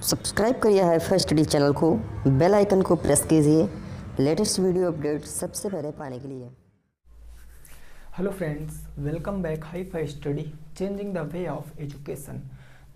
Subscribe करिए hifi study channel को, bell icon को प्रेस कीजिए लेटेस्ट वीडियो अपडेट सबसे पहले पाने के लिए। Hello friends, welcome back hifi study changing the way of education.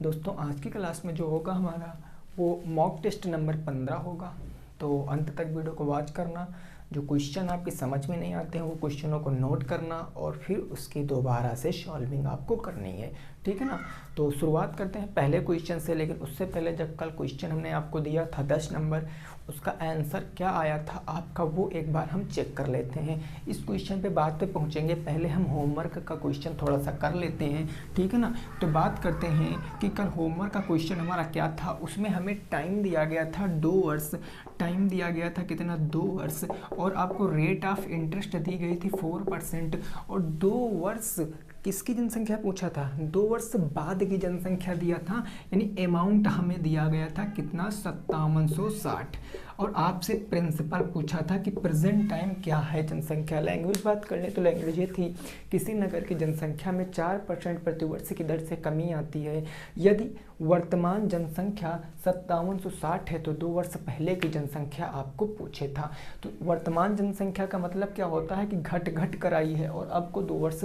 दोस्तों, आज की क्लास में जो होगा हमारा वो मॉक टेस्ट नंबर 15 होगा। तो अंत तक वीडियो को वॉच करना। जो क्वेश्चन आपके समझ में नहीं आते हैं वो क्वेश्चनों को नोट करना और फिर उसकी दोबारा से सॉल्विंग आपको करनी है, ठीक है ना। तो शुरुआत करते हैं पहले क्वेश्चन से, लेकिन उससे पहले जब कल क्वेश्चन हमने आपको दिया था 10 नंबर, उसका आंसर क्या आया था आपका वो एक बार हम चेक कर लेते हैं। इस क्वेश्चन पे बाद पे पहुंचेंगे, पहले हम होमवर्क का क्वेश्चन थोड़ा सा कर लेते हैं, ठीक है ना। तो बात करते हैं कि कल होमवर्क का क्वेश्चन हमारा क्या था। उसमें हमें टाइम दिया गया था 2 वर्ष, टाइम दिया गया था कितना 2 वर्ष, और आपको रेट ऑफ इंटरेस्ट दी गई थी 4%, और 2 वर्ष किसकी जनसंख्या पूछा था, 2 वर्ष बाद की जनसंख्या दिया था, यानी अमाउंट हमें दिया गया था कितना 5760, और आपसे प्रिंसिपल पूछा था कि प्रेजेंट टाइम क्या है जनसंख्या। लैंग्वेज बात कर ले तो लैंग्वेज ये थी, किसी नगर की जनसंख्या में 4% प्रतिवर्ष की दर से कमी आती है। यदि वर्तमान जनसंख्या 5760 है तो 2 वर्ष पहले की जनसंख्या आपको पूछे था। तो वर्तमान जनसंख्या का मतलब क्या होता है कि घट कर आई है, और आपको 2 वर्ष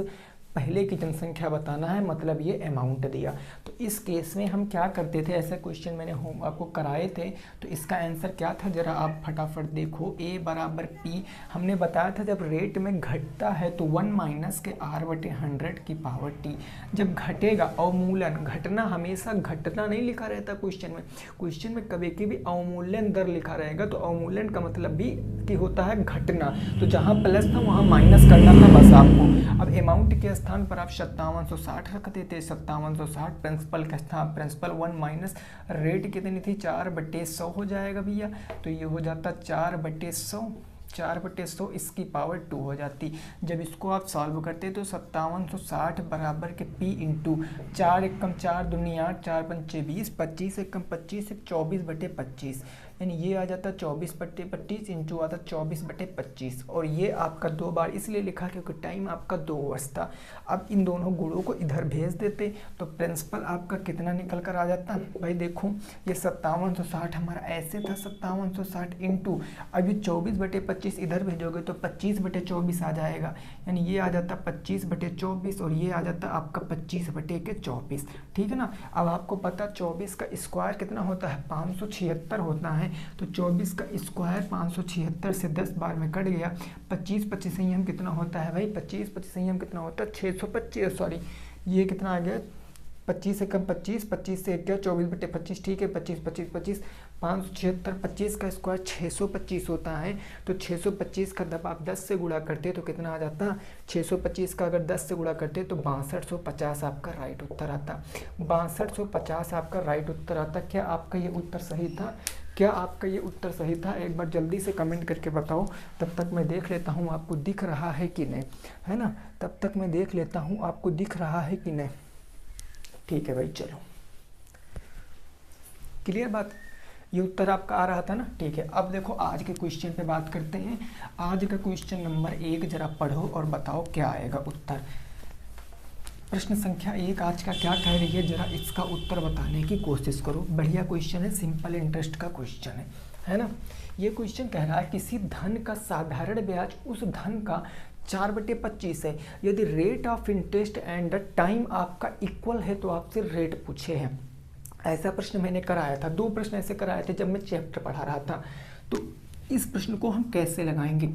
पहले की जनसंख्या बताना है, मतलब ये अमाउंट दिया। तो इस केस में हम क्या करते थे, ऐसे क्वेश्चन मैंने होम आपको कराए थे। तो इसका आंसर क्या था जरा आप फटाफट देखो। A बराबर P हमने बताया था जब रेट में घटता है तो 1 माइनस के R/100 की पावर T। जब घटेगा, अवमूलन, घटना हमेशा घटना नहीं लिखा रहता क्वेश्चन में कभी भी अवमूल्यन दर लिखा रहेगा, तो अवमूल्यन का मतलब भी कि होता है घटना। तो जहाँ प्लस था वहाँ माइनस करना था बस आपको। अब अमाउंट के स्थान पर आप 5760 रख देते, 5760 प्रिंसिपल का स्थान, प्रिंसिपल 1 माइनस रेट कितनी थी 4/100 हो जाएगा भैया। तो ये हो जाता 4/100, 4/100 इसकी पावर 2 हो जाती। जब इसको आप सॉल्व करते तो 5760 बराबर के P इंटू 4 एकम 4 दूनी 8, 4 पंचे 20, 25 एकम 25 24/25, यानी ये आ जाता 24/25 इंटू आता 24/25, और ये आपका 2 बार इसलिए लिखा क्योंकि टाइम आपका 2 वर्ष था। अब इन दोनों गुणों को इधर भेज देते तो प्रिंसिपल आपका कितना निकल कर आ जाता भाई। देखो ये 5760 हमारा ऐसे था, 5760 इंटू अब ये 24/25 इधर भेजोगे तो 25/24 आ जाएगा, यानी ये आ जाता 25/24 और ये आ जाता आपका 25/24, ठीक है ना। अब आपको पता 24 का स्क्वायर कितना होता है 576 होता है। तो 24 का स्क्वायर 576 से 10 बार में कट गया। 25 संयम कितना होता है भाई, 25 संयम कितना होता है 625, सॉरी ये कितना आ गया 25 से कम 25, 25 से 1 24/25, ठीक है 25 25 25 576, 25 का स्क्वायर 625 होता है। तो 625 का जब आप 10 से गुणा करते तो कितना आ जाता, 625 का अगर 10 से गुणा करते तो 6250 आपका राइट उत्तर आता। 6250 आपका राइट उत्तर आता। क्या आपका ये उत्तर सही था? क्या आपका ये उत्तर सही था? एक बार जल्दी से कमेंट करके बताओ, तब तक मैं देख लेता हूँ आपको दिख रहा है कि नहीं, है ना। तब तक मैं देख लेता हूँ आपको दिख रहा है कि नहीं। ठीक है भाई, चलो क्लियर बात, ये उत्तर आपका आ रहा था ना, ठीक है। अब देखो आज के क्वेश्चन पे बात करते हैं। आज का क्वेश्चन नंबर 1 जरा पढ़ो और बताओ क्या आएगा उत्तर। प्रश्न संख्या 1 आज का क्या कह रही है, जरा इसका उत्तर बताने की कोशिश करो। बढ़िया क्वेश्चन है, सिंपल इंटरेस्ट का क्वेश्चन है ना। ये क्वेश्चन कह रहा है किसी धन का साधारण ब्याज उस धन का 4/25 है। यदि rate of interest and time आपका इक्वल है तो आपसे रेट पूछे हैं। ऐसा प्रश्न मैंने कराया था, 2 प्रश्न ऐसे कराए थे जब मैं चैप्टर पढ़ा रहा था। तो इस प्रश्न को हम कैसे लगाएंगे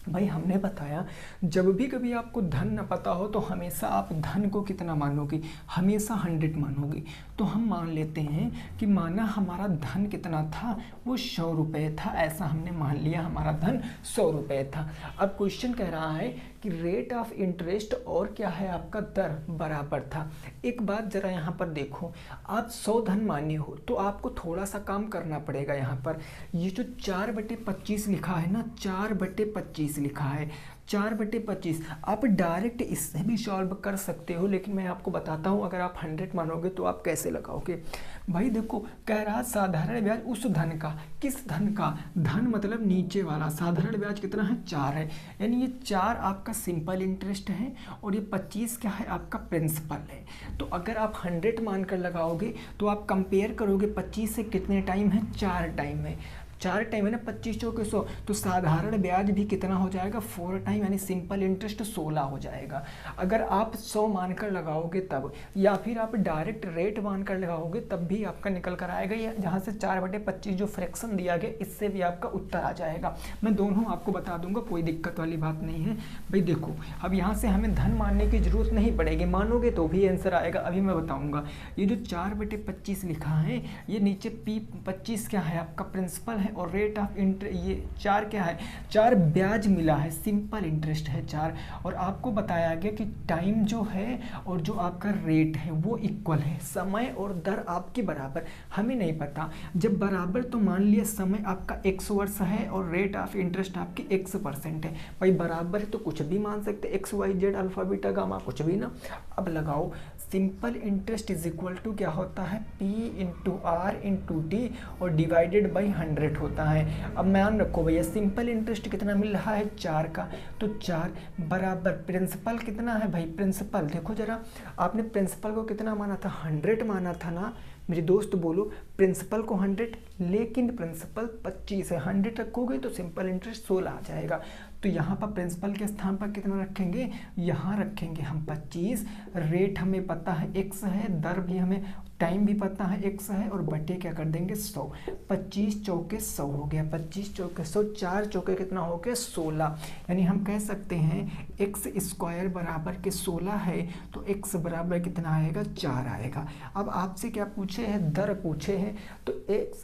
भाई, हमने बताया जब भी कभी आपको धन न पता हो तो हमेशा आप धन को कितना मानोगे, हमेशा 100 मानोगे। तो हम मान लेते हैं कि माना हमारा धन कितना था, वो 100 रुपये था, ऐसा हमने मान लिया हमारा धन 100 रुपये था। अब क्वेश्चन कह रहा है कि रेट ऑफ इंटरेस्ट और क्या है आपका दर बराबर था। एक बात जरा यहाँ पर देखो, आप 100 धन माने हो तो आपको थोड़ा सा काम करना पड़ेगा। यहाँ पर ये जो 4/25 लिखा है ना, 4/25 लिखा है, 4/25। आप डायरेक्ट इससे भी सॉल्व कर सकते हो, लेकिन मैं आपको बताता हूँ अगर आप 100 मानोगे तो आप कैसे लगाओगे। भाई देखो, कह रहा साधारण ब्याज उस धन का, किस धन का, धन मतलब नीचे वाला, साधारण ब्याज कितना है 4 है, यानी ये 4 आपका सिंपल इंटरेस्ट है और ये 25 क्या है आपका प्रिंसिपल है। तो अगर आप 100 मानकर लगाओगे तो आप कंपेयर करोगे 25 से कितने टाइम है, 4 टाइम है, 4 टाइम है ना, 25 चौके 100, तो साधारण ब्याज भी कितना हो जाएगा 4 टाइम, यानी सिंपल इंटरेस्ट 16 हो जाएगा। अगर आप 100 मानकर लगाओगे तब, या फिर आप डायरेक्ट रेट मानकर लगाओगे तब भी आपका निकल कर आएगा, या जहाँ से 4/25 जो फ्रैक्शन दिया गया इससे भी आपका उत्तर आ जाएगा। मैं दोनों आपको बता दूंगा, कोई दिक्कत वाली बात नहीं है। भाई देखो, अब यहाँ से हमें धन मानने की जरूरत नहीं पड़ेगी, मानोगे तो भी आंसर आएगा, अभी मैं बताऊँगा। ये जो 4/25 लिखा है, ये नीचे P25 क्या है आपका प्रिंसिपल है, और रेट ऑफ इंटरेस्ट ये 4 क्या है, 4 ब्याज मिला है, सिंपल इंटरेस्ट है 4, और आपको बताया गया कि टाइम जो है और जो आपका रेट है वो इक्वल है, समय और दर आपके बराबर, हमें नहीं पता। जब बराबर तो मान लिया समय आपका x वर्ष है और रेट ऑफ इंटरेस्ट आपकी x% है। भाई बराबर है तो कुछ भी मान सकते, x y z alpha beta gamma कुछ भी ना। अब लगाओ, simple interest is equal to क्या होता है, P into R into T और डिवाइडेड बाई 100 होता है। अब मान रखो भैया, सिंपल इंटरेस्ट कितना मिल रहा है 4 का, तो 4 बराबर प्रिंसिपल कितना है भाई, प्रिंसिपल देखो जरा, आपने प्रिंसिपल को कितना माना था, 100 माना था ना मेरे दोस्त, बोलो प्रिंसिपल को 100, लेकिन प्रिंसिपल 25 है, 100 रखोगे तो सिंपल इंटरेस्ट 16 आ जाएगा। तो यहाँ पर प्रिंसिपल के स्थान पर कितना रखेंगे, यहाँ रखेंगे हम 25, रेट हमें पता है x है, दर भी हमें, टाइम भी पता है x है, और बटे क्या कर देंगे 100, 25 चौके 100 हो गया, 25 चौके 100, 4 चौके कितना हो गया 16, यानी हम कह सकते हैं x² बराबर के 16 है, तो x बराबर कितना आएगा 4 आएगा। अब आपसे क्या पूछे हैं, दर पूछे हैं, तो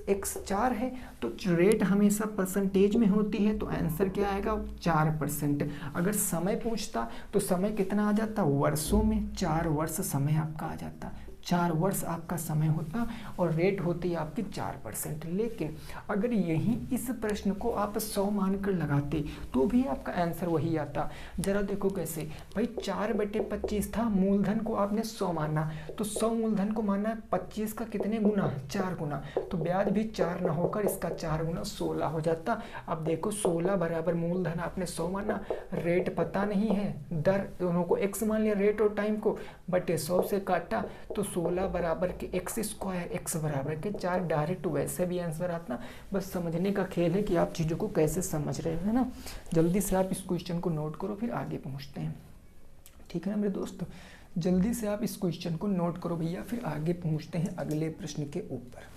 x 4 है, तो रेट हमेशा परसेंटेज में होती है, तो आंसर क्या आएगा 4%। अगर समय पूछता तो समय कितना आ जाता, वर्षों में, 4 वर्ष समय आपका आ जाता, 4 वर्ष आपका समय होता, और रेट होती है आपकी 4%। लेकिन अगर यही इस प्रश्न को आप 100 मानकर लगाते तो भी आपका आंसर वही आता। जरा देखो कैसे, भाई 4/25 था, मूलधन को आपने 100 माना, तो 100 मूलधन को माना 25 का कितने गुना, 4 गुना, तो ब्याज भी 4 ना होकर इसका 4 गुना 16 हो जाता। अब देखो 16 बराबर मूलधन आपने 100 माना, रेट पता नहीं है, दर दोनों को x मान लिया, रेट और टाइम को, बटे 100 से काटा, तो 16 बराबर के x², x बराबर के 4, डायरेक्ट वैसे भी आंसर आता। बस समझने का खेल है कि आप चीज़ों को कैसे समझ रहे हो, है ना। जल्दी से आप इस क्वेश्चन को नोट करो, फिर आगे पहुंचते हैं, ठीक है ना मेरे दोस्त। जल्दी से आप इस क्वेश्चन को नोट करो भैया, फिर आगे पहुंचते हैं अगले प्रश्न के ऊपर।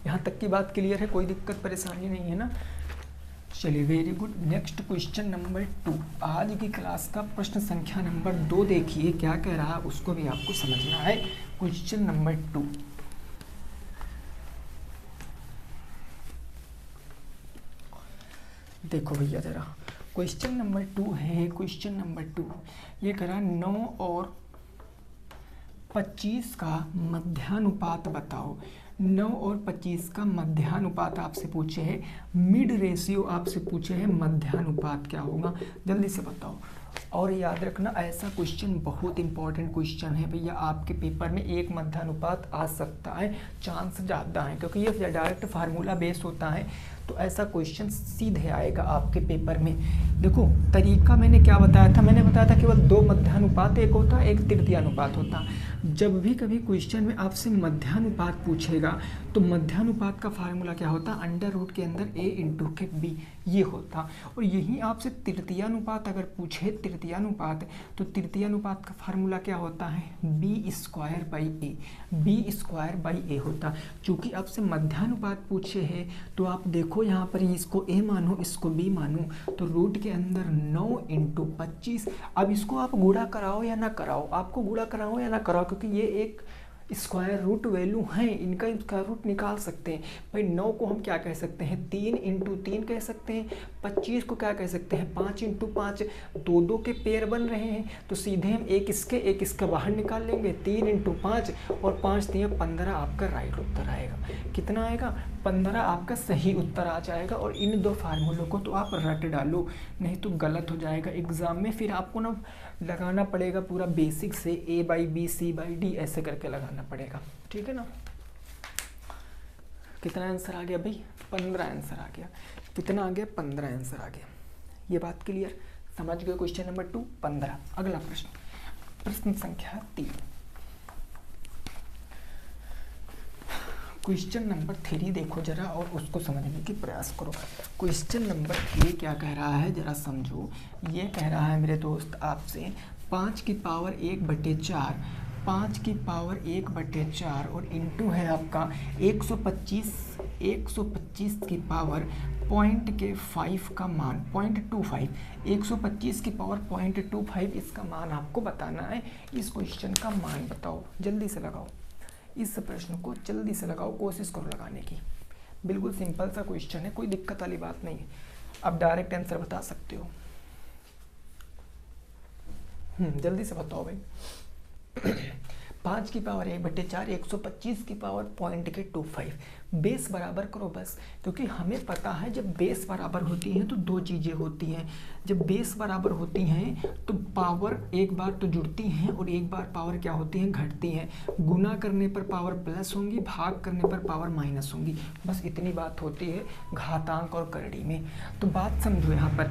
यहाँ तक की बात क्लियर है, कोई दिक्कत परेशानी नहीं है ना। चलिए very good. Next question number 2, आज की क्लास का प्रश्न संख्या नंबर 2 देखिए क्या कह रहा है, उसको भी आपको समझना है। क्वेश्चन नंबर 2, देखो भैया जरा, क्वेश्चन नंबर 2 है, क्वेश्चन नंबर 2 ये कह रहा 9 और 25 का मध्यानुपात बताओ। 9 और 25 का मध्यानुपात आपसे पूछे है, मिड रेशियो आपसे पूछे है, मध्यानुपात क्या होगा जल्दी से बताओ। और याद रखना ऐसा क्वेश्चन बहुत इंपॉर्टेंट क्वेश्चन है भैया, आपके पेपर में एक मध्यानुपात आ सकता है, चांस ज़्यादा है, क्योंकि ये डायरेक्ट फार्मूला बेस होता है, तो ऐसा क्वेश्चन सीधे आएगा आपके पेपर में। देखो तरीका मैंने क्या बताया था, मैंने बताया था केवल 2 मध्यानुपात, एक होता है, एक तृतीयानुपात होता। जब भी कभी क्वेश्चन में आपसे मध्यानुपात पूछेगा तो मध्यानुपात का फार्मूला क्या होता, अंडर रूट के अंदर a इंटू के b, ये होता। और यही आपसे तृतीयानुपात अगर पूछे, तृतीयानुपात, तो तृतीयानुपात का फार्मूला क्या होता है, b² होता। चूंकि आपसे मध्यानुपात पूछे है तो आप देखो यहाँ पर इसको a मानो, इसको b मानो, तो रूट के अंदर 9 इंटू 25। अब इसको आप गुणा कराओ या ना कराओ, आपको गुणा कराओ या ना कराओ, क्योंकि ये एक स्क्वायर रूट वैल्यू हैं, इनका स्क्वायर रूट निकाल सकते हैं। भाई 9 को हम क्या कह सकते हैं, 3 इंटू 3 कह सकते हैं। 25 को क्या कह सकते हैं, 5 इंटू 5। 2 के पेयर बन रहे हैं तो सीधे हम एक इसका बाहर निकाल लेंगे। 3 इंटू 5 और 5 3 15 आपका राइट उत्तर आएगा। कितना आएगा, 15 आपका सही उत्तर आ जाएगा। और इन दो फार्मूलों को तो आप रट डालो, नहीं तो गलत हो जाएगा एग्जाम में। फिर आपको ना लगाना पड़ेगा पूरा बेसिक से, A/B C/D ऐसे करके लगाना पड़ेगा, ठीक है ना। कितना आंसर आ गया भाई, 15 आंसर आ गया। कितना आ गया, 15 आंसर आ गया। ये बात क्लियर, समझ गए। Question number 2 15। अगला प्रश्न, प्रश्न संख्या 3। क्वेश्चन नंबर 3 देखो जरा और उसको समझने की प्रयास करो। क्वेश्चन नंबर 3 क्या कह रहा है जरा समझो। ये कह रहा है मेरे दोस्त आपसे 5 की पावर 1/4, 5 की पावर 1/4 और इंटू है आपका 125 की पावर 0.5 का मान 0.25, 125 की पावर 0.25 इसका मान आपको बताना है। इस क्वेश्चन का मान बताओ, जल्दी से लगाओ इस प्रश्न को, जल्दी से लगाओ, कोशिश करो लगाने की। बिल्कुल सिंपल सा क्वेश्चन है, कोई दिक्कत वाली बात नहीं है, आप डायरेक्ट आंसर बता सकते हो। जल्दी से बताओ भाई। 5 की पावर 1/4, 125 की पावर 0.25, बेस बराबर करो बस। क्योंकि हमें पता है जब बेस बराबर होती हैं तो दो चीज़ें होती हैं। जब बेस बराबर होती हैं तो पावर एक बार तो जुड़ती हैं और एक बार पावर क्या होती हैं, घटती हैं। गुना करने पर पावर प्लस होंगी, भाग करने पर पावर माइनस होंगी, बस इतनी बात होती है घातांक और करड़ी में। तो बात समझो, यहाँ पर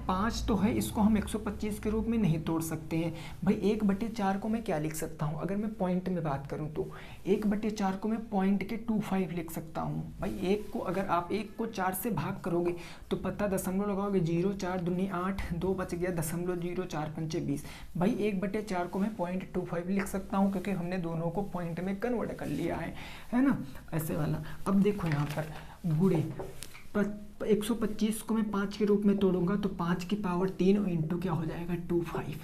5 तो है, इसको हम 125 के रूप में नहीं तोड़ सकते हैं। भाई 1/4 को मैं क्या लिख सकता हूँ, अगर मैं पॉइंट में बात करूँ तो 1/4 को मैं 0.25 लिख सकता हूँ। भाई एक को अगर आप 1 को 4 से भाग करोगे तो पता दशमलव लगाओगे, 0 4 दूनी 8, 2 बच गया, 0.0 4 पंचे 20। भाई 1/4 को मैं 0.25 लिख सकता हूँ क्योंकि हमने दोनों को पॉइंट में कन्वर्ट कर लिया है ना, ऐसे वाला। अब देखो यहाँ पर गुणे 125 को मैं 5 के रूप में तोड़ूंगा तो 5 की पावर 3 इंटू क्या हो जाएगा 25,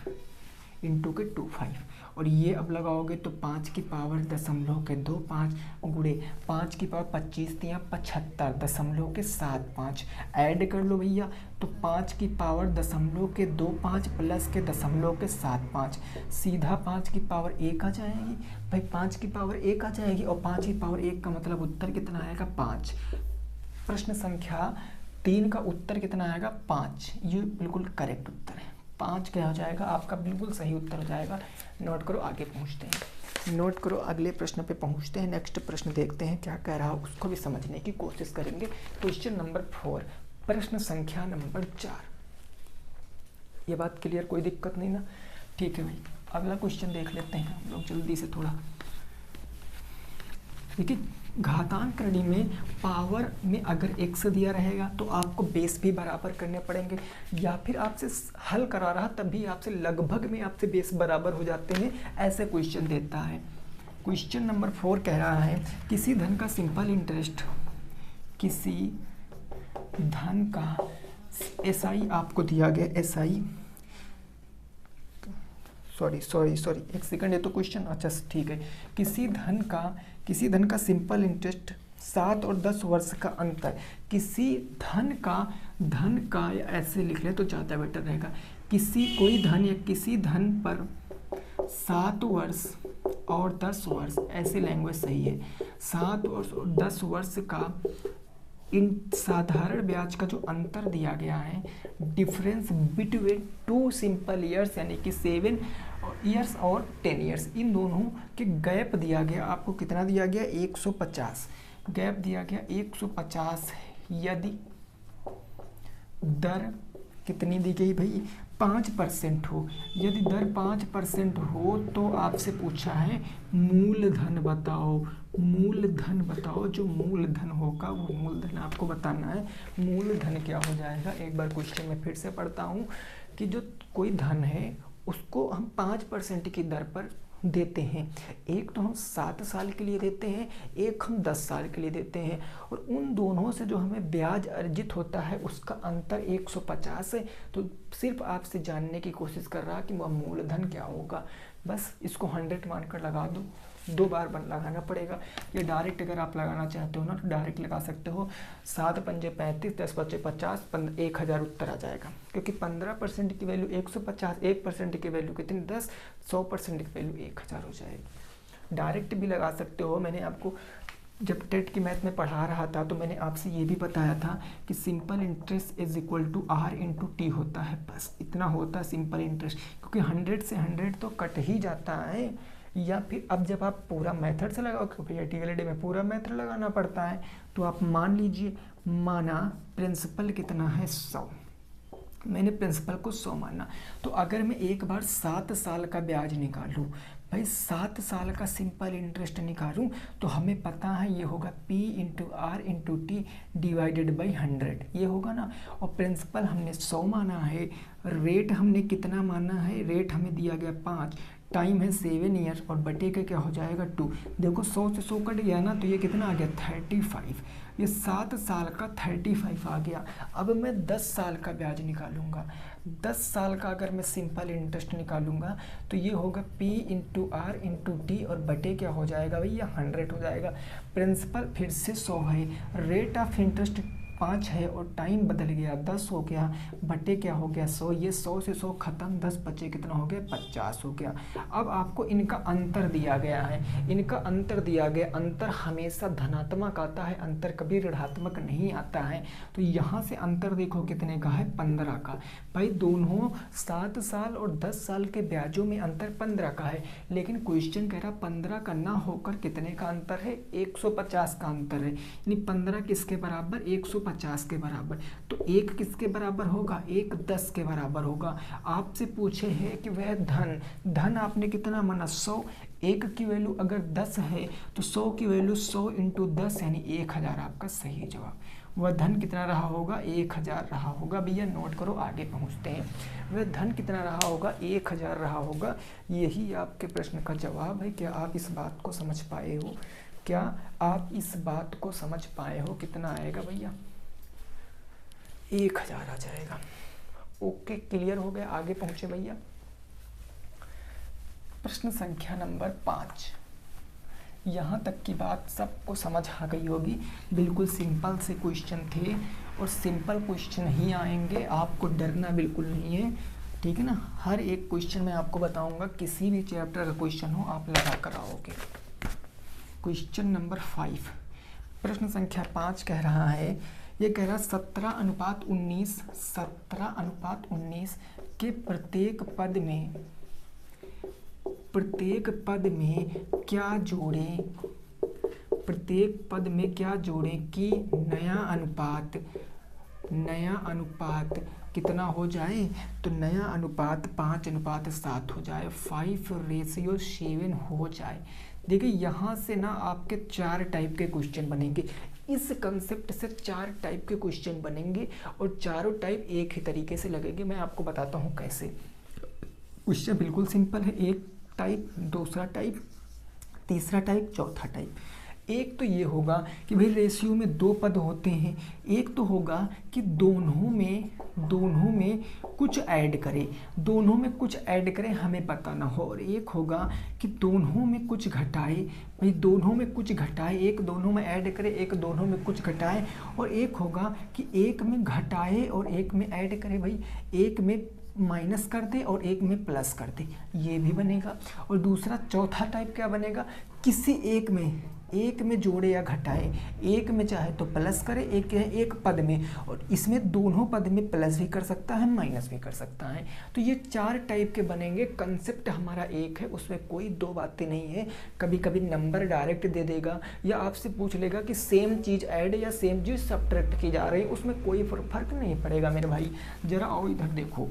इंटू के 25। और ये अब लगाओगे तो 5 की पावर 0.25 गुणे 5 की पावर 25 3 75 0.75 ऐड कर लो भैया तो 5 की पावर 0.25 प्लस के 0.75 सीधा 5 की पावर 1 आ जाएगी। भाई 5 की पावर 1 आ जाएगी और 5 की पावर 1 का मतलब उत्तर कितना आएगा 5। प्रश्न संख्या 3 का उत्तर कितना आएगा 5। ये बिल्कुल करेक्ट उत्तर है, 5 क्या हो जाएगा आपका, बिल्कुल सही उत्तर हो जाएगा। नोट करो, आगे पहुंचते हैं, नोट करो, अगले प्रश्न पे पहुंचते हैं। नेक्स्ट प्रश्न देखते हैं क्या कह रहा है, उसको भी समझने की कोशिश करेंगे। क्वेश्चन नंबर 4, प्रश्न संख्या नंबर 4। ये बात क्लियर, कोई दिक्कत नहीं ना, ठीक है भाई। अगला क्वेश्चन देख लेते हैं हम लोग जल्दी से थोड़ा। देखिए घातांक करणी में पावर में अगर x दिया रहेगा तो आपको बेस भी बराबर करने पड़ेंगे, या फिर आपसे हल करा रहा तभी आपसे लगभग में आपसे बेस बराबर हो जाते हैं, ऐसे क्वेश्चन देता है। क्वेश्चन नंबर 4 कह रहा है किसी धन का सिंपल इंटरेस्ट, किसी धन का SI आपको दिया गया, SI सॉरी एक सेकंड, ये तो क्वेश्चन, अच्छा ठीक है। किसी धन का सिंपल इंटरेस्ट 7 और 10 वर्ष का अंतर, किसी धन का ऐसे लिख ले तो ज़्यादा बेटर रहेगा। कोई धन या किसी धन पर 7 वर्ष और 10 वर्ष, ऐसी लैंग्वेज सही है। 7 और 10 वर्ष का इन साधारण ब्याज का जो अंतर दिया गया है, डिफरेंस बिटवीन 2 सिंपल ईयर्स यानी कि 7 ईयर्स और 10 ईयर्स, इन दोनों के गैप दिया गया आपको, कितना दिया गया 150, गैप दिया गया 150। यदि दर कितनी दी गई भाई 5% हो, यदि दर 5% हो तो आपसे पूछा है मूलधन बताओ, मूलधन बताओ। जो मूलधन होगा वो मूलधन आपको बताना है। मूलधन क्या हो जाएगा, एक बार क्वेश्चन में फिर से पढ़ता हूँ कि जो कोई धन है उसको हम 5% की दर पर देते हैं। एक तो हम 7 साल के लिए देते हैं, एक हम 10 साल के लिए देते हैं, और उन दोनों से जो हमें ब्याज अर्जित होता है उसका अंतर 150 है। तो सिर्फ आपसे जानने की कोशिश कर रहा कि वह मूलधन क्या होगा। बस इसको 100 मानकर लगा दो, 2 बार लगाना पड़ेगा। ये डायरेक्ट अगर आप लगाना चाहते हो ना तो डायरेक्ट लगा सकते हो। 7 पंजे 35, 10 बचे 50, 1000 उत्तर आ जाएगा, क्योंकि 15% की वैल्यू 150, 1% की वैल्यू कितनी 10, 100% की वैल्यू 1000 हो जाएगी। डायरेक्ट भी लगा सकते हो। मैंने आपको जब टेट की मैथ में पढ़ा रहा था तो मैंने आपसे ये भी बताया था कि simple interest is equal to R into T होता है, बस इतना होता है सिंपल इंटरेस्ट, क्योंकि 100 से 100 तो कट ही जाता है। या फिर अब जब आप पूरा मेथड से लगाओ, क्योंकि भैया TLD में पूरा मेथड लगाना पड़ता है, तो आप मान लीजिए, माना प्रिंसिपल कितना है 100, मैंने प्रिंसिपल को 100 माना, तो अगर मैं एक बार 7 साल का ब्याज निकालूं, भाई 7 साल का सिंपल इंटरेस्ट निकालूं, तो हमें पता है ये होगा P into R into T divided by 100, ये होगा ना। और प्रिंसिपल हमने 100 माना है, रेट हमने कितना माना है, रेट हमें दिया गया 5, टाइम है 7 ईयर, और बटे का क्या हो जाएगा 2। देखो 100 से 100 कट गया ना, तो ये कितना आ गया 35, ये 7 साल का 35 आ गया। अब मैं 10 साल का ब्याज निकालूंगा, 10 साल का अगर मैं सिंपल इंटरेस्ट निकालूंगा तो ये होगा P into R into T, और बटे क्या हो जाएगा भैया 100 हो जाएगा। प्रिंसिपल फिर से 100 है, रेट ऑफ इंटरेस्ट 5 है, और टाइम बदल गया 10 हो गया, बटे क्या हो गया 100, ये 100 से 100 खत्म, 10 बचे कितना हो गया 50 हो गया। अब आपको इनका अंतर दिया गया है, इनका अंतर दिया गया, अंतर हमेशा धनात्मक आता है, अंतर कभी ऋणात्मक नहीं आता है। तो यहाँ से अंतर देखो कितने का है 15 का। भाई दोनों 7 साल और 10 साल के ब्याजों में अंतर 15 का है, लेकिन क्वेश्चन कह रहा 15 का ना होकर कितने का अंतर है 150 का अंतर है, यानी 15 किसके बराबर 150 के बराबर। तो 1 किसके बराबर होगा 1 10 के बराबर होगा। आपसे पूछे है कि वह धन आपने कितना माना 100, 1 की वैल्यू अगर 10 है तो 100 की वैल्यू 100 इंटू 10 यानी 1000 आपका सही जवाब। वह धन कितना रहा होगा 1000 रहा होगा। भैया नोट करो, आगे पहुंचते हैं। वह धन कितना रहा होगा 1000 रहा होगा। यही आपके प्रश्न का जवाब है। क्या आप इस बात को समझ पाए हो? क्या आप इस बात को समझ पाए हो? कितना आएगा भैया 1000 आ जाएगा। ओके, क्लियर हो गया। आगे पहुंचे भैया। प्रश्न संख्या नंबर 5। यहाँ तक की बात सबको समझ आ गई होगी। बिल्कुल सिंपल से क्वेश्चन थे और सिंपल क्वेश्चन ही आएंगे, आपको डरना बिल्कुल नहीं है, ठीक है ना। हर एक क्वेश्चन मैं आपको बताऊंगा, किसी भी चैप्टर का क्वेश्चन हो आप लगा कर आओगे। क्वेश्चन नंबर 5, प्रश्न संख्या 5 कह रहा है, ये कह रहा 17:19 के प्रत्येक पद में क्या जोड़ें कि नया अनुपात कितना हो जाए, तो नया अनुपात 5:7 हो जाए, 5:7 हो जाए। देखिए यहाँ से ना आपके 4 टाइप के क्वेश्चन बनेंगे। इस कंसेप्ट से 4 टाइप के क्वेश्चन बनेंगे और चारों टाइप एक ही तरीके से लगेंगे। मैं आपको बताता हूँ कैसे। क्वेश्चन बिल्कुल सिंपल है। एक टाइप, दूसरा टाइप, तीसरा टाइप, चौथा टाइप। एक तो ये होगा कि भाई रेशियो में 2 पद होते हैं। एक तो होगा कि दोनों में कुछ ऐड करें, हमें पता ना हो। और एक होगा कि दोनों में कुछ घटाए, भाई दोनों में कुछ घटाए, एक दोनों में ऐड करे, एक दोनों में कुछ घटाए। और एक होगा कि एक में घटाए और एक में ऐड करे, भाई एक में माइनस कर दे और एक में प्लस कर दे, ये भी बनेगा। और दूसरा चौथा टाइप क्या बनेगा, किसी एक में जोड़े या घटाए, एक में चाहे तो प्लस करे, एक पद में, और इसमें दोनों पद में प्लस भी कर सकता है, माइनस भी कर सकता है। तो ये 4 टाइप के बनेंगे। कंसेप्ट हमारा एक है, उसमें कोई 2 बातें नहीं है। कभी कभी नंबर डायरेक्ट दे देगा या आपसे पूछ लेगा कि सेम चीज़ ऐड या सेम चीज़ सब्ट्रैक्ट की जा रही है, उसमें कोई फर्क नहीं पड़ेगा मेरे भाई। जरा आओ इधर देखो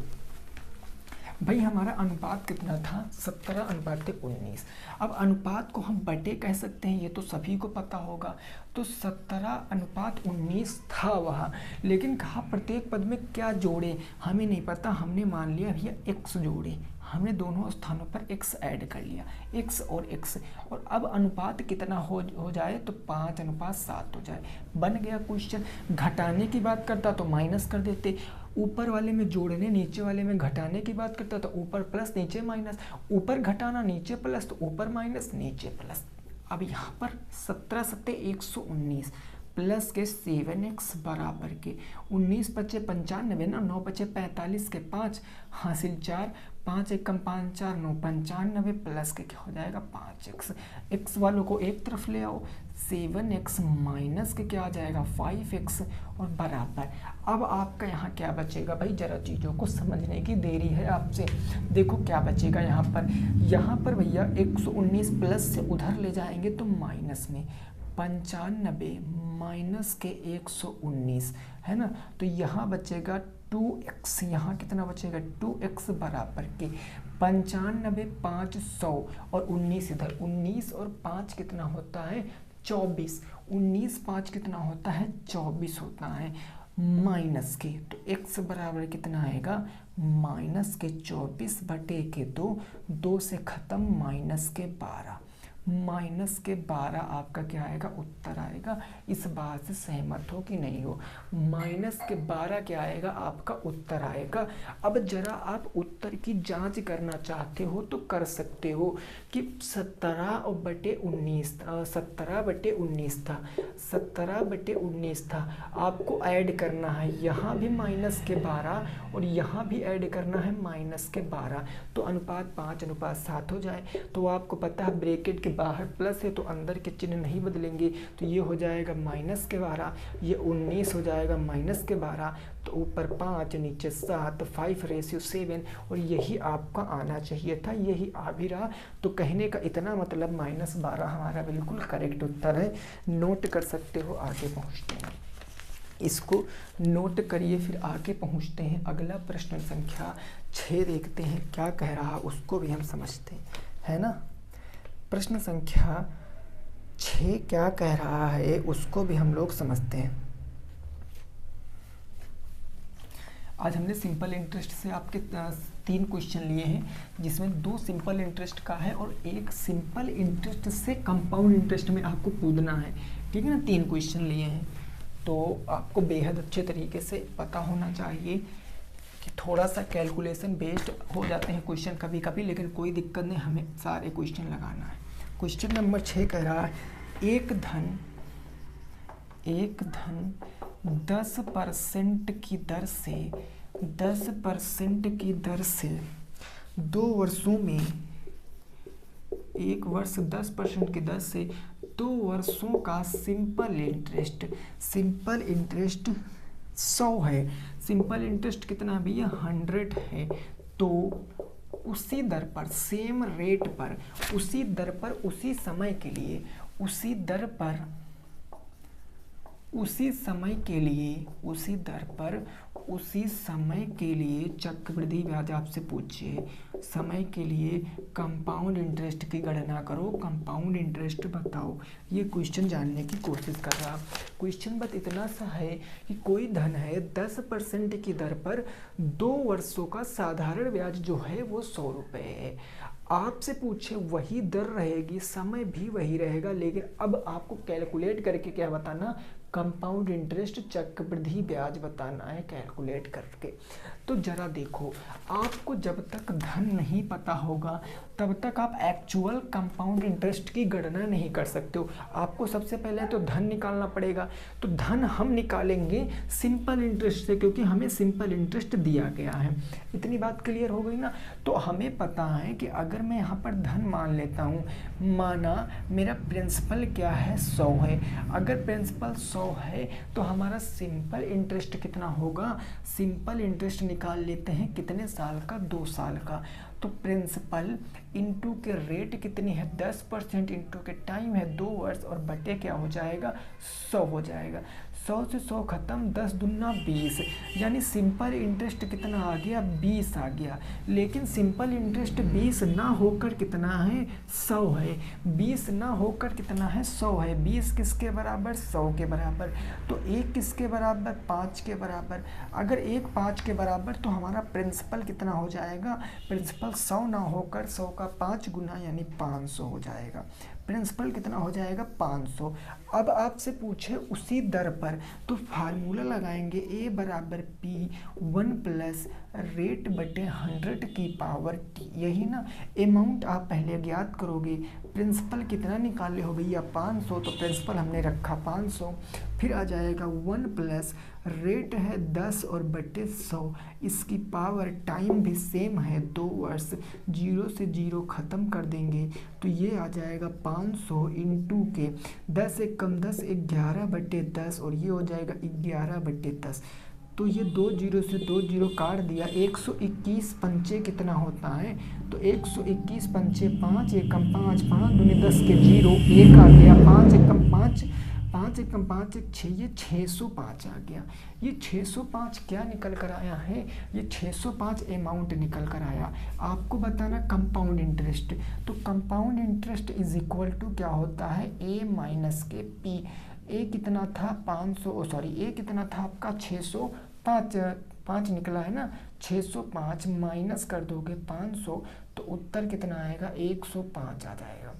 भाई, हमारा अनुपात कितना था 17:19। अब अनुपात को हम बटे कह सकते हैं, ये तो सभी को पता होगा। तो 17:19 था वहाँ, लेकिन कहा प्रत्येक पद में क्या जोड़े हमें नहीं पता। हमने मान लिया भैया x जोड़े, हमने दोनों स्थानों पर x ऐड कर लिया, x और x। और अब अनुपात कितना हो जाए, तो 5:7 हो जाए, बन गया क्वेश्चन। घटाने की बात करता तो माइनस कर देते, ऊपर वाले में जोड़ने नीचे वाले में घटाने की बात करता तो ऊपर प्लस नीचे माइनस, ऊपर घटाना नीचे प्लस तो ऊपर माइनस नीचे प्लस। अब यहाँ पर 17 सत्ते 119 प्लस के 7x बराबर के 19 पचे 95 ना, 9 पचे 45 के 5 हासिल 4, 5 एकम 5 4 9 95 प्लस के क्या हो जाएगा 5x। x वालों को एक तरफ ले आओ, 7x माइनस के क्या आ जाएगा 5x और बराबर। अब आपका यहाँ क्या बचेगा भाई, जरा चीज़ों को समझने की देरी है आपसे। देखो क्या बचेगा यहाँ पर भैया 119 प्लस से उधर ले जाएंगे तो माइनस में 95 माइनस के 119 है ना, तो यहाँ बचेगा 2x। यहाँ कितना बचेगा 2x बराबर के 95 5 100 और 19 इधर, 19 और 5 कितना होता है 24, 19 5 कितना होता है 24 होता है माइनस के, तो x बराबर कितना आएगा माइनस के 24 बटे के 2, 2 से ख़त्म माइनस के 12, माइनस के 12 आपका क्या आएगा उत्तर आएगा। इस बात से सहमत हो कि नहीं हो, माइनस के 12 क्या आएगा आपका उत्तर आएगा। अब जरा आप उत्तर की जांच करना चाहते हो तो कर सकते हो कि 17 बटे 19 था, 17 बटे 19 था, आपको ऐड करना है यहाँ भी माइनस के 12 और यहाँ भी ऐड करना है माइनस के 12, तो अनुपात 5:7 हो जाए। तो आपको पता है ब्रैकेट के बाहर प्लस है तो अंदर के चिन्ह नहीं बदलेंगे, तो ये हो जाएगा माइनस के 12, ये 19 हो जाएगा माइनस के 12, तो ऊपर 5 नीचे 7, 5:7 और यही आपका आना चाहिए था, यही आ भी रहा। तो कहने का इतना मतलब -12 हमारा बिल्कुल करेक्ट उत्तर है। नोट कर सकते हो, आगे पहुँचते हैं, इसको नोट करिए फिर आगे पहुँचते हैं। अगला प्रश्न संख्या 6 देखते हैं क्या कह रहा, उसको भी हम समझते हैं, है ना। प्रश्न संख्या 6 क्या कह रहा है उसको भी हम लोग समझते हैं। आज हमने सिंपल इंटरेस्ट से आपके 3 क्वेश्चन लिए हैं, जिसमें 2 सिंपल इंटरेस्ट का है और 1 सिंपल इंटरेस्ट से कंपाउंड इंटरेस्ट में आपको कूदना है, ठीक है ना। 3 क्वेश्चन लिए हैं, तो आपको बेहद अच्छे तरीके से पता होना चाहिए कि थोड़ा सा कैलकुलेशन बेस्ड हो जाते हैं क्वेश्चन कभी कभी, लेकिन कोई दिक्कत नहीं, हमें सारे क्वेश्चन लगाना है। क्वेश्चन नंबर 6 कह रहा है एक धन 10% की दर से 2 वर्षों में, एक वर्ष 10% की दर से 2 वर्षों का सिंपल इंटरेस्ट 100 है। सिंपल इंटरेस्ट कितना भैया 100 है। तो उसी दर पर, सेम रेट पर, उसी दर पर, उसी समय के लिए, उसी दर पर, उसी समय के लिए, उसी दर पर, उसी समय के लिए चक्रवृद्धि ब्याज आपसे पूछिए, समय के लिए कंपाउंड इंटरेस्ट की गणना करो, कंपाउंड इंटरेस्ट बताओ। ये क्वेश्चन जानने की कोशिश कर रहा। क्वेश्चन बस इतना सा है कि कोई धन है 10% की दर पर 2 वर्षों का साधारण ब्याज जो है वो 100 रुपये है। आपसे पूछे वही दर रहेगी, समय भी वही रहेगा, लेकिन अब आपको कैलकुलेट करके क्या बताना, कंपाउंड इंटरेस्ट चक्रवृद्धि ब्याज बताना है कैलकुलेट करके। तो जरा देखो, आपको जब तक धन नहीं पता होगा तब तक आप एक्चुअल कंपाउंड इंटरेस्ट की गणना नहीं कर सकते हो। आपको सबसे पहले तो धन निकालना पड़ेगा, तो धन हम निकालेंगे सिंपल इंटरेस्ट से, क्योंकि हमें सिंपल इंटरेस्ट दिया गया है। इतनी बात क्लियर हो गई ना। तो हमें पता है कि अगर मैं यहाँ पर धन मान लेता हूँ, माना मेरा प्रिंसिपल क्या है 100 है, अगर प्रिंसिपल 100 है तो हमारा सिंपल इंटरेस्ट कितना होगा, सिंपल इंटरेस्ट निकाल लेते हैं कितने साल का, 2 साल का। तो प्रिंसिपल इंटू के रेट कितनी है 10% इंटू के टाइम है 2 वर्ष और बटे क्या हो जाएगा 100 हो जाएगा। 100 से 100 खत्म, 10 दूना 20, यानी सिंपल इंटरेस्ट कितना आ गया 20 आ गया। लेकिन सिंपल इंटरेस्ट 20 ना होकर कितना है 100 है, 20 ना होकर कितना है 100 है। 20 किसके बराबर 100 के बराबर, तो 1 किसके बराबर 5 के बराबर। अगर 1 5 के बराबर तो हमारा प्रिंसिपल कितना हो जाएगा, प्रिंसिपल प्रिंसिपल 100 ना होकर 100 का 5 गुना यानी 500 हो जाएगा। प्रिंसिपल कितना हो जाएगा 500। अब आपसे पूछे उसी दर पर तो फार्मूला लगाएंगे a बराबर p 1 प्लस रेट बटे 100 की पावर t। यही ना अमाउंट आप पहले ज्ञात करोगे। प्रिंसिपल कितना निकाले हो भैया 500, तो प्रिंसिपल हमने रखा 500। फिर आ जाएगा 1 प्लस रेट है 10 और बटे 100, इसकी पावर टाइम भी सेम है 2 वर्ष, 0 से 0 ख़त्म कर देंगे तो ये आ जाएगा 500 इंटू के 10 एक कम 10 11 बटे 10 और ये हो जाएगा 11 बटे 10। तो ये 2 0 से 2 0 काट दिया। 121 पंचे कितना होता है, तो 121 पंचे 5 एकम 5 5 दूनी 10 के 0 1 आ गया। 5 एकम 5 5 एकम 5 एक 6, ये 605 आ गया। ये 605 क्या निकल कर आया है, ये 605 अमाउंट निकल कर आया। आपको बताना कंपाउंड इंटरेस्ट, तो compound interest is equal to क्या होता है a माइनस के p। ए कितना था 500, सॉरी ए कितना था आपका 605 निकला है ना, 605 माइनस कर दोगे 500 तो उत्तर कितना आएगा 105 आ जाएगा।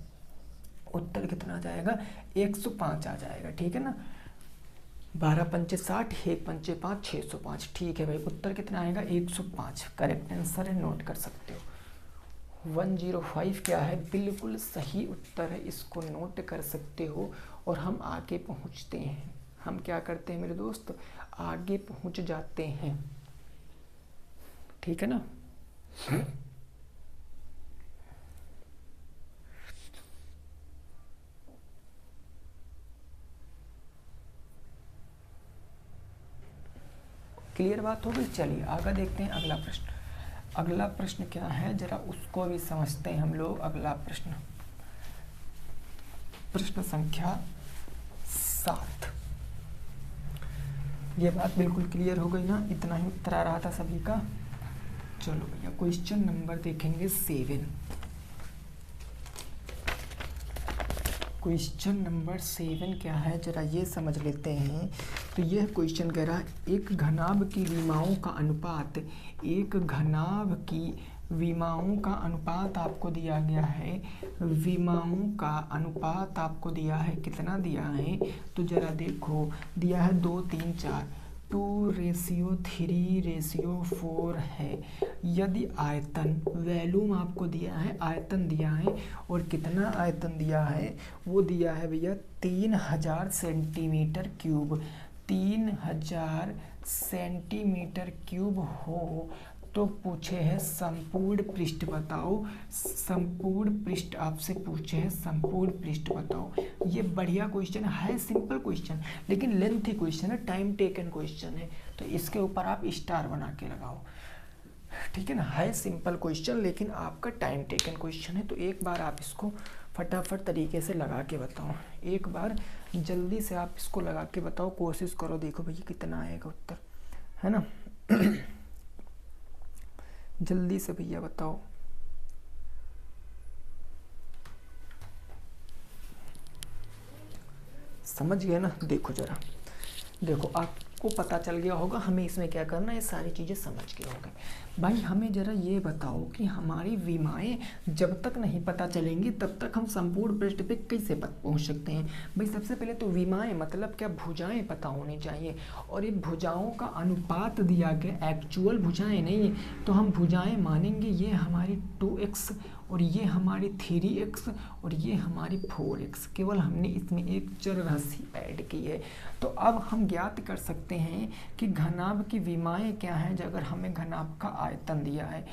उत्तर कितना आ जाएगा 105 आ जाएगा, ठीक है ना। 12 पंचे 60, 1 पंचे 5 605, ठीक है भाई। उत्तर कितना आएगा 105 करेक्ट आंसर है, नोट कर सकते हो। 105 क्या है, बिल्कुल सही उत्तर है, इसको नोट कर सकते हो। और हम आगे पहुंचते हैं, हम क्या करते हैं मेरे दोस्त, आगे पहुंच जाते हैं, ठीक है ना। क्लियर बात हो गई। चलिए आगे देखते हैं अगला प्रश्न। अगला प्रश्न क्या है जरा उसको भी समझते हैं हम लोग। अगला प्रश्न, प्रश्न संख्या 7। ये बात बिल्कुल क्लियर हो गई ना, इतना ही उत्तर आ रहा था सभी का। चलो भैया क्वेश्चन नंबर देखेंगे 7। क्वेश्चन नंबर 7 क्या है जरा ये समझ लेते हैं। तो यह क्वेश्चन कह रहा है एक घनाभ की विमाओं का अनुपात, एक घनाभ की विमाओं का अनुपात आपको दिया गया है। विमाओं का अनुपात आपको दिया है, कितना दिया है तो जरा देखो, दिया है 2 3 4, 2:3:4 है। यदि आयतन वैल्यूम आपको दिया है, आयतन दिया है और कितना आयतन दिया है, वो दिया है भैया 3000 सेंटीमीटर क्यूब। 3000 सेंटीमीटर क्यूब हो तो पूछे है संपूर्ण पृष्ठ बताओ। संपूर्ण पृष्ठ आपसे पूछे है, संपूर्ण पृष्ठ बताओ। ये बढ़िया क्वेश्चन है, सिंपल क्वेश्चन लेकिन लेंथी क्वेश्चन है, टाइम टेकन क्वेश्चन है, तो इसके ऊपर आप स्टार बना के लगाओ, ठीक है ना। है सिंपल क्वेश्चन लेकिन आपका टाइम टेकन क्वेश्चन है, तो एक बार आप इसको फटाफट तरीके से लगा के बताओ। एक बार जल्दी से आप इसको लगा के बताओ, कोशिश करो, देखो भैया कितना आएगा उत्तर, है ना। जल्दी से भैया बताओ। समझ गए ना, देखो जरा, देखो आपको पता चल गया होगा हमें इसमें क्या करना है, ये सारी चीज़ें समझ गए होंगे। भाई हमें जरा ये बताओ कि हमारी विमाएं जब तक नहीं पता चलेंगी तब तक हम संपूर्ण पृष्ठ पे कैसे पहुंच सकते हैं। भाई सबसे पहले तो विमाएं मतलब क्या, भुजाएं पता होनी चाहिए, और ये भुजाओं का अनुपात दिया गया, एक्चुअल भुजाएं नहीं, तो हम भुजाएं मानेंगे ये हमारी 2x और ये हमारी 3x और ये हमारी 4x, केवल हमने इसमें एक चर राशि ऐड की है। तो अब हम ज्ञात कर सकते हैं कि घनाभ की विमाएं क्या हैं। अगर हमें घनाभ का आयतन दिया है,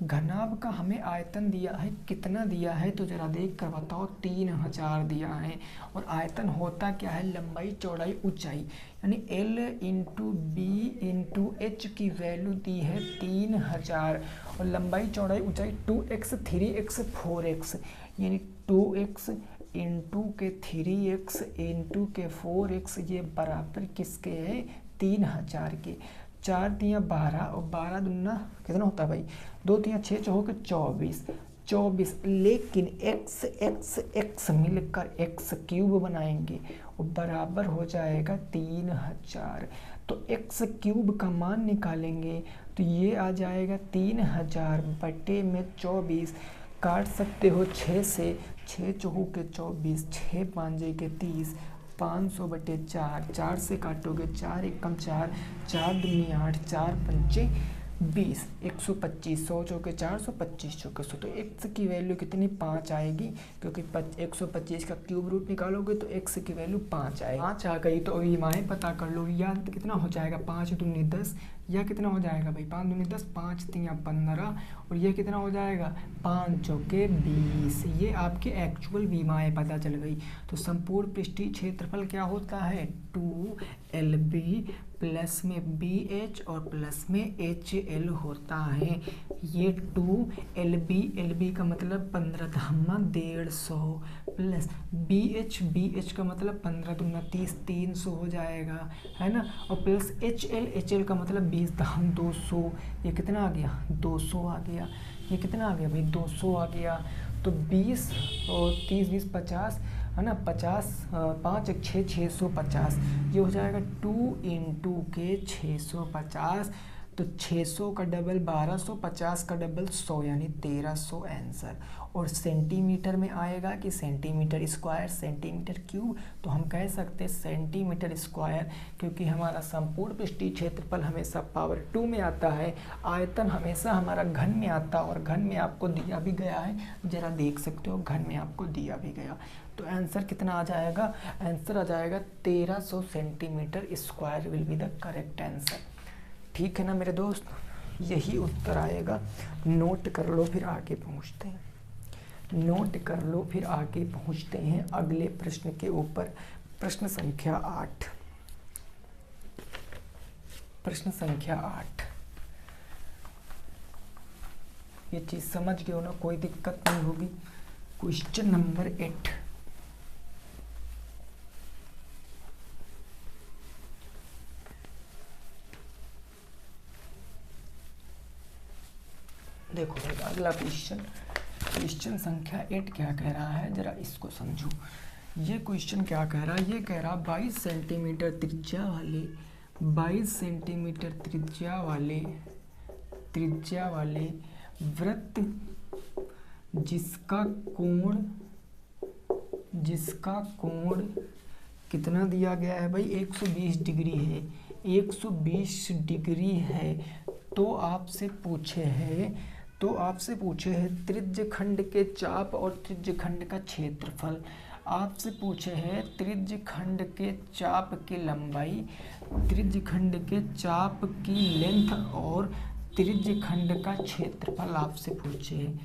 घनाभ का हमें आयतन दिया है, कितना दिया है तो जरा देख कर बताओ, 3000 दिया है। और आयतन होता क्या है, लंबाई चौड़ाई ऊंचाई, यानी L into B into H की वैल्यू दी है 3000 और लंबाई चौड़ाई ऊंचाई 2x 3x 4x, यानी 2x इंटू के 3x इंटू के 4x, ये बराबर किसके है 3000 के। 4 तियाँ 12 और 12 दूना कितना होता है भाई, 2 तियाँ 6 चौके 24, 24, लेकिन x x x मिलकर x क्यूब बनाएंगे और बराबर हो जाएगा 3000। तो x क्यूब का मान निकालेंगे तो ये आ जाएगा 3000 बटे में 24, काट सकते हो 6 से, 6 चौको के 24, 6 पाँचे के 30, 500 बटे 4, 4 से काटोगे 4 एकम 4, 4 दूनी 8, 4 पंचे 20, 125, 100 चौके 400, 25 चौके 100। तो x की वैल्यू कितनी 5 आएगी, क्योंकि 125 का क्यूब रूट निकालोगे तो x की वैल्यू 5 आएगी। 5 आ गई तो ईएमआई पता कर लो, या कितना हो जाएगा 5 दूनी 10, या कितना हो जाएगा भाई 5 दूनी 10, 5 3 15, और ये कितना हो जाएगा 5 चौके 20। ये आपके एक्चुअल ईएमआई पता चल गई। तो संपूर्ण पृष्ठीय क्षेत्रफल क्या होता है 2LB प्लस में BH और प्लस में HL होता है। ये 2LB का मतलब 15 धामा 150 प्लस BH का मतलब 15 दूना 30, 300 हो जाएगा, है ना, और प्लस HL का मतलब 20 धाम 200। ये कितना आ गया 200 आ गया। ये कितना आ गया भाई 200 आ गया। तो 20 और 30 20 50, है ना, 50 5 1 6 650। ये हो जाएगा 2 × के 650। तो 600 का डबल 1200, 50 का डबल 100 यानी 1300 आंसर। और सेंटीमीटर में आएगा कि सेंटीमीटर स्क्वायर, सेंटीमीटर क्यूब, तो हम कह सकते हैं सेंटीमीटर स्क्वायर, क्योंकि हमारा संपूर्ण पृष्ठीय क्षेत्रफल हमेशा पावर 2 में आता है, आयतन हमेशा हमारा घन में आता है, और घन में आपको दिया भी गया है, जरा देख सकते हो घन में आपको दिया भी गया। तो आंसर कितना आ जाएगा, आंसर आ जाएगा 1300 centimetre square will be the correct answer. ठीक है ना मेरे दोस्त, यही उत्तर आएगा। नोट कर लो फिर आगे पहुँचते हैं, नोट कर लो फिर आगे पहुँचते हैं अगले प्रश्न के ऊपर। प्रश्न संख्या 8, प्रश्न संख्या 8। ये चीज़ समझ गए हो ना, कोई दिक्कत नहीं होगी। क्वेश्चन नंबर 8, देखो भाई अगला क्वेश्चन, क्वेश्चन संख्या 8 क्या कह रहा है, जरा इसको समझो। ये क्वेश्चन क्या कह रहा है, ये कह रहा 22 सेंटीमीटर त्रिज्या वाले, 22 सेंटीमीटर त्रिज्या वाले वृत्त जिसका कोण कितना दिया गया है भाई 120 डिग्री है, 120 डिग्री है। तो आपसे पूछे है त्रिज्यखंड के चाप और त्रिज्यखंड का क्षेत्रफल। आपसे पूछे है त्रिज्यखंड के चाप की लंबाई, त्रिज्यखंड के चाप की लेंथ और त्रिज्यखंड का क्षेत्रफल आपसे पूछे है।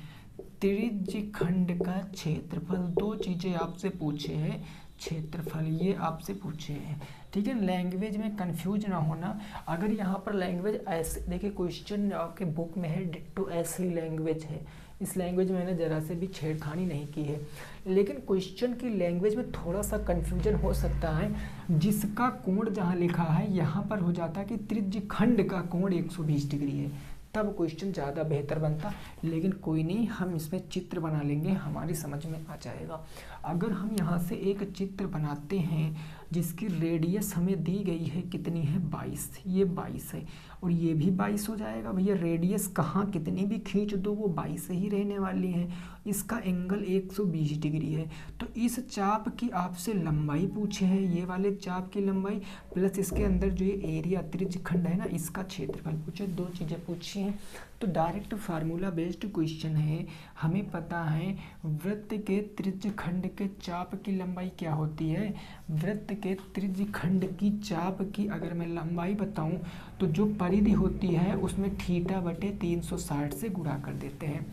त्रिज्यखंड का क्षेत्रफल, दो चीज़ें आपसे पूछे हैं, क्षेत्रफल ये आपसे पूछे हैं। ठीक है, लैंग्वेज में कंफ्यूज ना होना। अगर यहाँ पर लैंग्वेज ऐसे, देखिए क्वेश्चन आपके बुक में है डिट्टो ऐसी लैंग्वेज है, इस लैंग्वेज में मैंने ज़रा से भी छेड़खानी नहीं की है, लेकिन क्वेश्चन की लैंग्वेज में थोड़ा सा कन्फ्यूजन हो सकता है। जिसका कोण जहाँ लिखा है यहाँ पर हो जाता है कि त्रिज्यखंड का कोण 120 डिग्री है, तब क्वेश्चन ज़्यादा बेहतर बनता। लेकिन कोई नहीं, हम इसमें चित्र बना लेंगे, हमारी समझ में आ जाएगा। अगर हम यहाँ से एक चित्र बनाते हैं जिसकी रेडियस हमें दी गई है, कितनी है 22, ये 22 है और ये भी 22 हो जाएगा भैया। रेडियस कहाँ कितनी भी खींच दो वो 22 ही रहने वाली है। इसका एंगल 120 डिग्री है। तो इस चाप की आपसे लंबाई पूछे है, ये वाले चाप की लंबाई प्लस इसके अंदर जो ये एरिया त्रिज्यखंड है ना, इसका क्षेत्रफल पूछे, दो चीज़ें पूछी हैं। तो डायरेक्ट फार्मूला बेस्ड क्वेश्चन है। हमें पता है वृत्त के त्रिज्यखंड के चाप की लंबाई क्या होती है। वृत्त के त्रिज्यखंड की चाप की अगर मैं लंबाई बताऊं तो जो परिधि होती है उसमें θ/360 से गुणा कर देते हैं।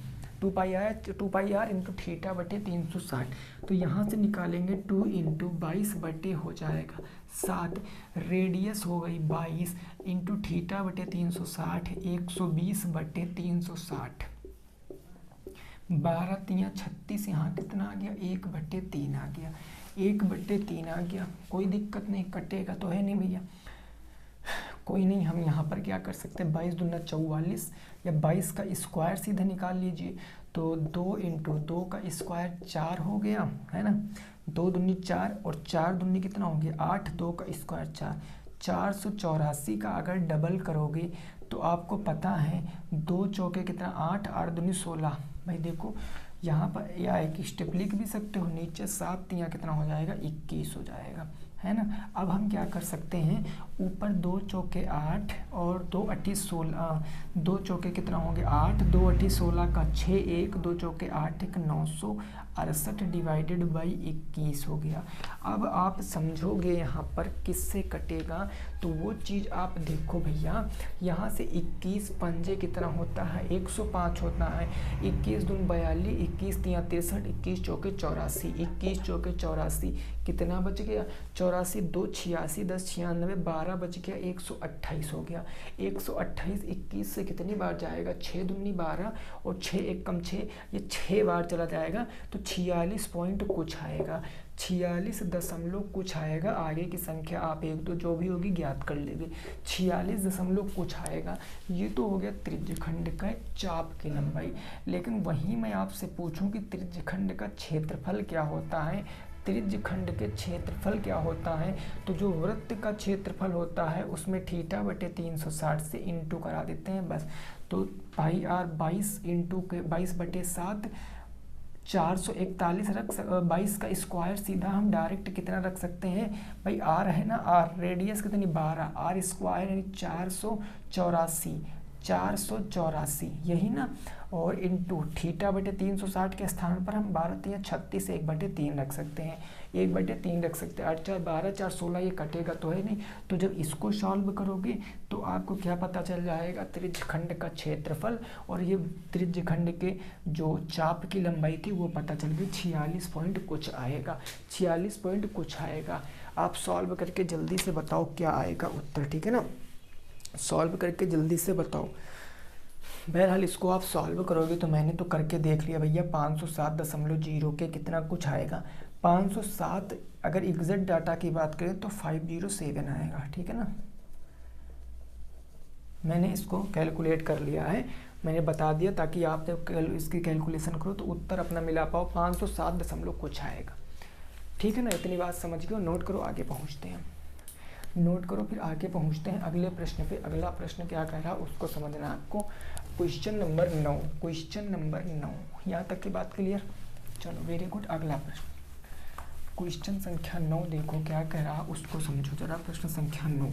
2πr into θ/360। तो यहाँ से निकालेंगे 2 × 22 बटे हो जाएगा 7। रेडियस हो गई 22 इंटू θ/360, 120/360। 12 × 36, यहाँ कितना आ गया 1/3 आ गया, 1/3 आ गया। कोई दिक्कत नहीं, कटेगा तो है नहीं भैया, कोई नहीं। हम यहाँ पर क्या कर सकते हैं, 22 दूना 44 या 22 का स्क्वायर सीधा निकाल लीजिए। तो 2 इंटू 2 का स्क्वायर 4 हो गया, है ना। 2 दूनी 4 और 4 दूनी कितना हो गया 8, 2 का स्क्वायर 4। 484 का अगर डबल करोगे तो आपको पता है 2 चौके कितना 8, 8 दूनी 16। भाई देखो यहाँ पर या एक स्टेप लिख भी सकते हो, नीचे 7 तियाँ कितना हो जाएगा 21 हो जाएगा, है ना। अब हम क्या कर सकते हैं, ऊपर 2 चौके 8 और 2 अट्ठी 16, 2 चौके कितना होंगे 8, 2 अट्ठी 16 का 6, 1 2 चौके 8 एक 968 डिवाइडेड बाई 21 हो गया। अब आप समझोगे यहाँ पर किससे कटेगा, तो वो चीज़ आप देखो भैया, यहाँ से 21 पंजे कितना होता है 105 होता है। 21 दून 42, 21 तियाँ 63, 21 चौके 84, 21 चौके 84 कितना बच गया 84, 2 86, 10 96, 12 बच गया 128 हो गया। 128 21 से कितनी बार जाएगा 6 दूनी 12 और 6 एक कम 6, ये 6 बार चला जाएगा तो 46 पॉइंट कुछ आएगा, 46 दशमलव कुछ आएगा। आगे की संख्या आप 1 2 जो भी होगी ज्ञात कर लेंगे, 46 दशमलव कुछ आएगा। ये तो हो गया त्रिज्यखंड का चाप की लंबाई। लेकिन वहीं मैं आपसे पूछूं कि त्रिज्यखंड का क्षेत्रफल क्या होता है, त्रिज्यखंड के क्षेत्रफल क्या होता है, तो जो वृत्त का क्षेत्रफल होता है उसमें थीटा बटे 360 से इंटू करा देते हैं बस। तो पाई आर 22 इंटू के 22 बटे 7 441 22 का स्क्वायर सीधा हम डायरेक्ट कितना रख सकते हैं भाई, आर है ना, आर रेडियस कितनी 12, आर स्क्वायर यानी 484 यही ना, और इंटू थीटा बटे 360 के स्थान पर हम 12 तियाँ 36 1 बटे 3 रख सकते हैं, 1 बटे 3 रख सकते हैं। 8 4 12 4 16 ये कटेगा तो है नहीं। तो जब इसको सॉल्व करोगे तो आपको क्या पता चल जाएगा, त्रिज्यखंड का क्षेत्रफल और ये त्रिज्यखंड के जो चाप की लंबाई थी वो पता चल गई, 46 पॉइंट कुछ आएगा, 46 पॉइंट कुछ आएगा। आप सॉल्व करके जल्दी से बताओ क्या आएगा उत्तर, ठीक है ना, सॉल्व करके जल्दी से बताओ। बहरहाल इसको आप सॉल्व करोगे तो मैंने तो करके देख लिया भैया, 507.0 के कितना कुछ आएगा 507। अगर एग्जैक्ट डाटा की बात करें तो 507 आएगा, ठीक है ना। मैंने इसको कैलकुलेट कर लिया है, मैंने बता दिया ताकि आप जब इसकी कैलकुलेशन करो तो उत्तर अपना मिला पाओ, 507 कुछ आएगा, ठीक है ना। इतनी बात समझ गए, नोट करो, आगे पहुँचते हैं, नोट करो फिर आगे पहुँचते हैं अगले प्रश्न पे। अगला प्रश्न क्या कह रहा है उसको समझना है आपको। क्वेश्चन नंबर 9, क्वेश्चन नंबर 9 यहाँ तक की बात क्लियर। चलो वेरी गुड, अगला प्रश्न क्वेश्चन संख्या 9 देखो क्या कह रहा है उसको समझो जरा। प्रश्न संख्या 9,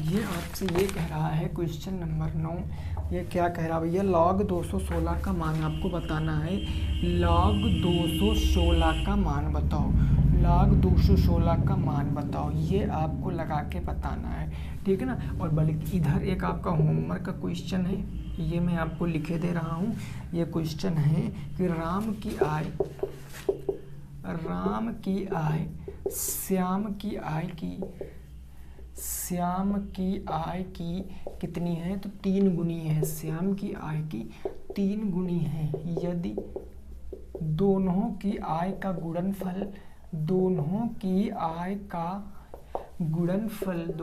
ये आपसे ये कह रहा है क्वेश्चन नंबर 9, ये क्या कह रहा है भैया, log 216 का मान आपको बताना है। log 216 का मान बताओ, log 216 का मान बताओ, ये आपको लगा के बताना है, ठीक है ना। और बल्कि इधर एक आपका होमवर्क का क्वेश्चन है, ये मैं आपको लिखे दे रहा हूँ। ये क्वेश्चन है कि राम की आय श्याम की आय की कितनी है, तो 3 गुनी है। श्याम की आय की 3 गुनी है यदि दोनों की आय का गुणनफल, दोनों की आय का गुणनफल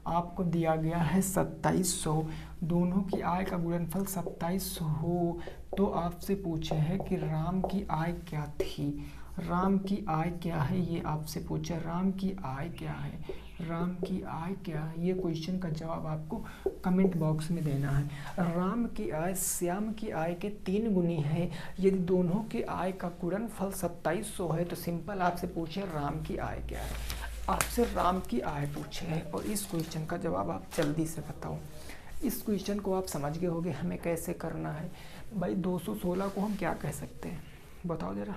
आपको दिया गया है 2700, दोनों की आय का गुणनफल 2700 हो तो आपसे पूछे है कि राम की आय क्या थी, राम की आय क्या है, ये आपसे पूछे राम की आय क्या है, राम की आय क्या है। ये क्वेश्चन का जवाब आपको कमेंट बॉक्स में देना है। राम की आय श्याम की आय के 3 गुनी है यदि दोनों की आय का गुणनफल 2700 है तो सिंपल आपसे पूछे राम की आय क्या है, आपसे राम की आय पूछे है और इस क्वेश्चन का जवाब आप जल्दी से बताओ। इस क्वेश्चन को आप समझ गए होंगे हमें कैसे करना है। भाई 216 को हम क्या कह सकते हैं बताओ जरा,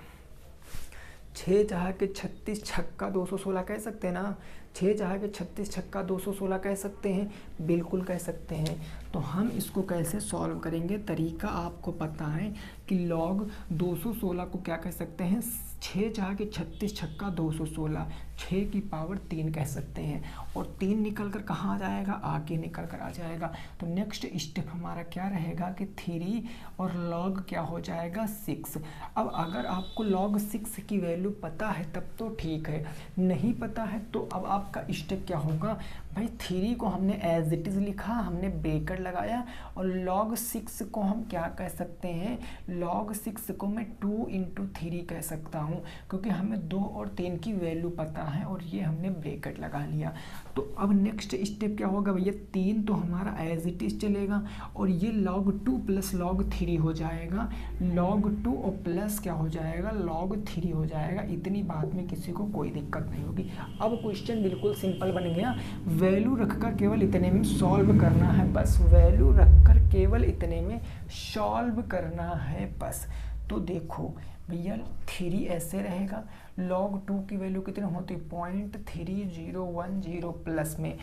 6 चाह के 36 छक्का 216 कह सकते हैं ना। 6 चाहे के 36 छक्का 216 कह सकते हैं, बिल्कुल कह सकते हैं। तो हम इसको कैसे सॉल्व करेंगे, तरीका आपको पता है कि log 216 को क्या कह सकते हैं, 6 चाहे के 36 छक्का 216, 6 की पावर 3 कह सकते हैं। और 3 निकल कर कहाँ आ जाएगा, आगे निकल कर आ जाएगा। तो नेक्स्ट स्टेप हमारा क्या रहेगा कि 3 और log क्या हो जाएगा 6। अब अगर आपको log 6 की वैल्यू पता है तब तो ठीक है, नहीं पता है तो अब आपका स्टेप क्या होगा भाई, 3 को हमने एज इट इज़ लिखा, हमने ब्रेकेट लगाया, और log 6 को हम क्या कह सकते हैं, log 6 को मैं 2 × 3 कह सकता हूँ, क्योंकि हमें 2 और 3 की वैल्यू पता है और ये हमने ब्रेकेट लगा लिया। तो अब नेक्स्ट स्टेप क्या होगा भैया, 3 तो हमारा एज इट इज़ चलेगा, और ये log 2 + log 3 हो जाएगा, log 2 और प्लस क्या हो जाएगा, log 3 हो जाएगा। इतनी बात में किसी को कोई दिक्कत नहीं होगी। अब क्वेश्चन बिल्कुल सिंपल बन गया, वैल्यू रखकर केवल इतने में सॉल्व करना है बस, वैल्यू रखकर केवल इतने में सॉल्व करना है बस। तो देखो भैया 3 ऐसे रहेगा, log 2 की वैल्यू कितनी होती है 0.3010 प्लस में,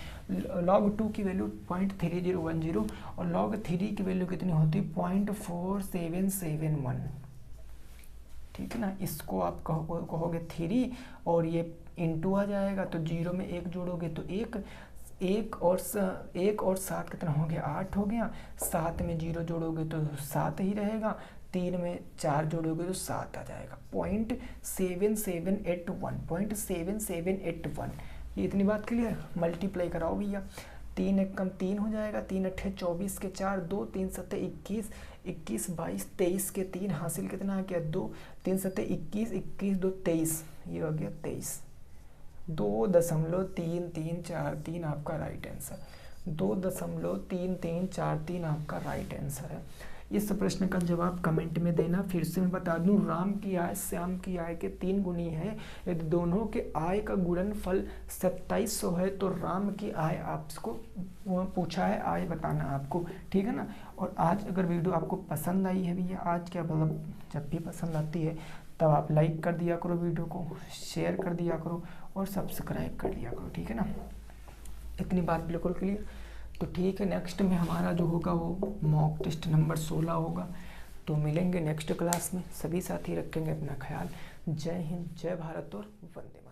log 2 की वैल्यू 0.3010 और log 3 की वैल्यू कितनी होती है 0.4771। ठीक है ना, इसको आप कहोगे 3 और ये इंटू आ जाएगा, तो 0 में 1 जोड़ोगे तो 1 और 7 कितना हो गया 8 हो गया, 7 में 0 जोड़ोगे तो 7 ही रहेगा, 3 में 4 जोड़ोगे तो 7 आ जाएगा, 0.7781। ये इतनी बात क्लियर, मल्टीप्लाई कराओ भैया, 3 एक कम 3 हो जाएगा, 3 अट्ठे 24 के 4, 2 3 सत्ते 21, 21 22 23 के 3 हासिल कितना आ गया 2, 3 सत्ते 21, 21 2 23, ये हो गया 23, 2.3343 आपका राइट आंसर, 2.3343 आपका राइट आंसर है। इस प्रश्न का जवाब कमेंट में देना। फिर से मैं बता दूं, राम की आय श्याम की आय के 3 गुनी है, यदि दोनों के आय का गुणनफल 2700 है तो राम की आय आपको पूछा है, आय बताना आपको, ठीक है ना। और आज अगर वीडियो आपको पसंद आई है भैया, आज क्या मतलब जब भी पसंद आती है तब आप लाइक कर दिया करो, वीडियो को शेयर कर दिया करो और सब्सक्राइब कर दिया करो, ठीक है ना। इतनी बात बिल्कुल क्लियर। तो ठीक है, नेक्स्ट में हमारा जो होगा वो मॉक टेस्ट नंबर 16 होगा। तो मिलेंगे नेक्स्ट क्लास में, सभी साथी रखेंगे अपना ख्याल। जय हिंद, जय भारत और वंदे मातरम।